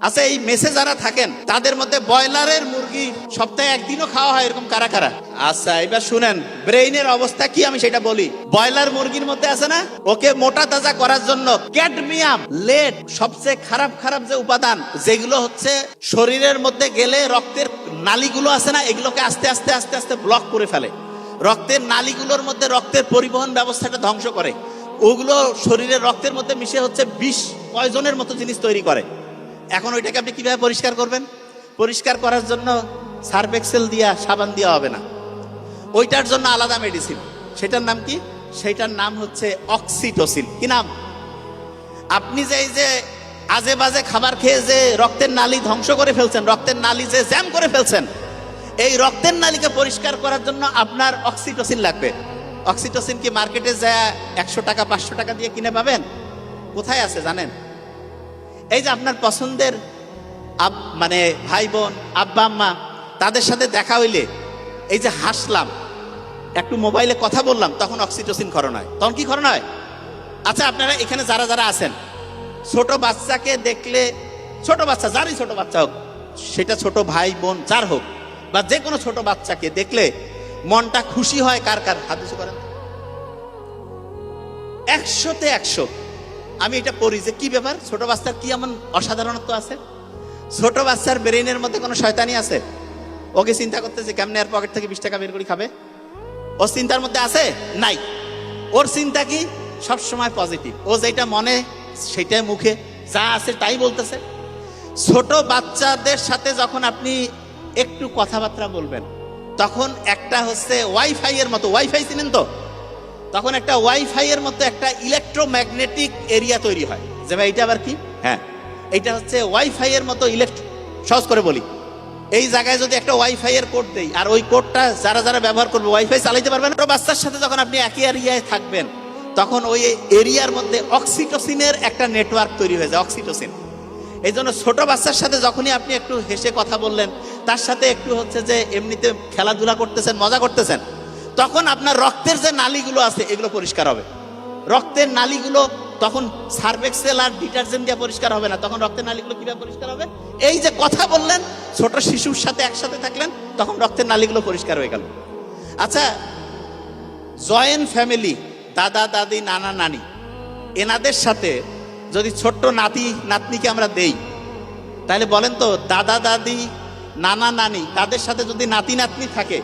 আচ্ছা, এই মেসে যারা থাকেন তাদের মধ্যে ব্রয়লারের মুরগি সপ্তাহে একদিনও খাওয়া হয় এরকম কারা কারা? আচ্ছা, এবার শুনেন ব্রেইনের অবস্থা কি আমি সেটা বলি। ব্রয়লার মুরগির মধ্যে আছে না, ওকে মোটা তাজা করার জন্য ক্যাডমিয়াম, লেড, সবচেয়ে খারাপ খারাপ যে উপাদান যেগুলো হচ্ছে শরীরের মধ্যে গেলে রক্তের নালীগুলো আছে না, এগুলোকে আস্তে আস্তে আস্তে আস্তে ব্লক করে ফেলে। রক্তের নালীগুলোর মধ্যে রক্তের পরিবহন ব্যবস্থাটা ধ্বংস করে। ওগুলো শরীরের রক্তের মধ্যে মিশে হচ্ছে বিষ, পয়জনের মতো জিনিস তৈরি করে। এখন ওইটাকে আপনি কিভাবে পরিষ্কার করবেন? পরিষ্কার করার জন্য সার্ফ এক্সেল দিয়া, সাবান দেওয়া হবে না। ওইটার জন্য আলাদা মেডিসিন। সেটার নাম কি? সেটার নাম হচ্ছে অক্সিটোসিন। কি নাম? আপনি যে এই যে আজে বাজে খাবার খেয়ে যে রক্তের নালী ধ্বংস করে ফেলছেন, রক্তের নালী যে জ্যাম করে ফেলছেন, এই রক্তের নালীকে পরিষ্কার করার জন্য আপনার অক্সিটোসিন লাগবে। অক্সিটোসিন কি মার্কেটে যায় 100 টাকা 500 টাকা দিয়ে কিনে পাবেন? কোথায় আছে জানেন? এই যে আপনার পছন্দের মানে ভাই বোন, আব্বা আম্মা, তাদের সাথে দেখা হইলে এই যে হাসলাম, একটু মোবাইলে কথা বললাম, তখন অক্সিটোসিন ক্ষরণ হয়। তখন কি ক্ষরণ হয়? আচ্ছা, আপনারা এখানে যারা যারা আছেন, ছোট বাচ্চাকে দেখলে, ছোট বাচ্চা যারই ছোট বাচ্চা হোক, সেটা ছোট ভাই বোন যার হোক, বা যে কোনো ছোট বাচ্চাকে দেখলে মনটা খুশি হয় কার কার? হাত উঁচু করেন। 100-তে 100। আমি এটা পড়ি যে কি ব্যাপার, ছোট বাচ্চার কি এমন অসাধারণত্ব আছে? ছোট বাচ্চার ব্রেইনের মধ্যে কোনো শয়তানি আছে? ওকে চিন্তা করতেছে কেমনে আর পকেট থেকে 20 টাকা বের করে খাবে, ওর চিন্তার মধ্যে আছে? নাই। ওর চিন্তা কি? সব সময় পজিটিভ। ও যেটা মনে সেটাই মুখে যা আছে তাই বলতেছে। ছোট বাচ্চাদের সাথে যখন আপনি একটু কথাবার্তা বলবেন, তখন একটা হচ্ছে ওয়াইফাই এর মতো, ওয়াইফাই চিনেন তো? তখন একটা ওয়াইফাই এর মতো একটা ইলেকট্রোম্যাগনেটিক এরিয়া তৈরি হয়। যে ভাই এটা আবার কি? হ্যাঁ, এইটা হচ্ছে ওয়াইফাই এর মতো সহজ করে বলি, এই জায়গায় যদি একটা ওয়াইফাই এর কোড দেই, আর ওই কোডটা যারা যারা ব্যবহার করবে ওয়াইফাই চালাইতে পারবেন। বাচ্চার সাথে যখন আপনি একই এরিয়ায় থাকবেন, তখন ওই এরিয়ার মধ্যে অক্সিটোসিনের একটা নেটওয়ার্ক তৈরি হয়ে যায়, অক্সিটোসিন। এই জন্য ছোট বাচ্চার সাথে যখনই আপনি একটু হেসে কথা বললেন, তার সাথে একটু হচ্ছে যে এমনিতে খেলাধুলা করতেছেন, মজা করতেছেন, তখন আপনার রক্তের যে নালীগুলো আছে এগুলো পরিষ্কার হবে। রক্তের নালীগুলো তখন সার্ফ এক্সেল আর ডিটারজেন্ট দিয়ে পরিষ্কার হবে না। তখন রক্তের নালীগুলো কিভাবে পরিষ্কার হবে? এই যে কথা বললেন, ছোট শিশুর সাথে একসাথে থাকলেন, তখন রক্তের নালীগুলো পরিষ্কার হয়ে গেল। আচ্ছা, জয়েন্ট ফ্যামিলি, দাদা দাদি, নানা নানি, এনাদের সাথে যদি ছোট্ট নাতি নাতনিকে আমরা দেই, তাহলে বলেন তো, দাদা দাদি, নানা নানি, তাদের সাথে যদি নাতি নাতনি থাকে,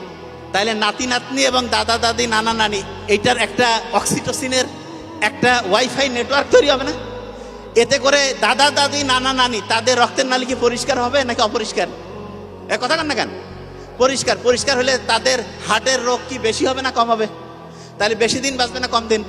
তাহলে নাতি নাতনি এবং দাদা দাদি, নানা নানি, এইটার একটা অক্সিটোসিনের একটা ওয়াইফাই নেটওয়ার্ক তৈরি হবে না? এতে করে দাদা দাদি, নানা নানি, তাদের রক্তের নালী কি পরিষ্কার হবে নাকি অপরিষ্কার? কথা কান না কেন? পরিষ্কার। পরিষ্কার হলে তাদের হার্টের রোগ কি বেশি হবে না কম হবে? তাহলে বেশি দিন বাঁচবে না কম দিন?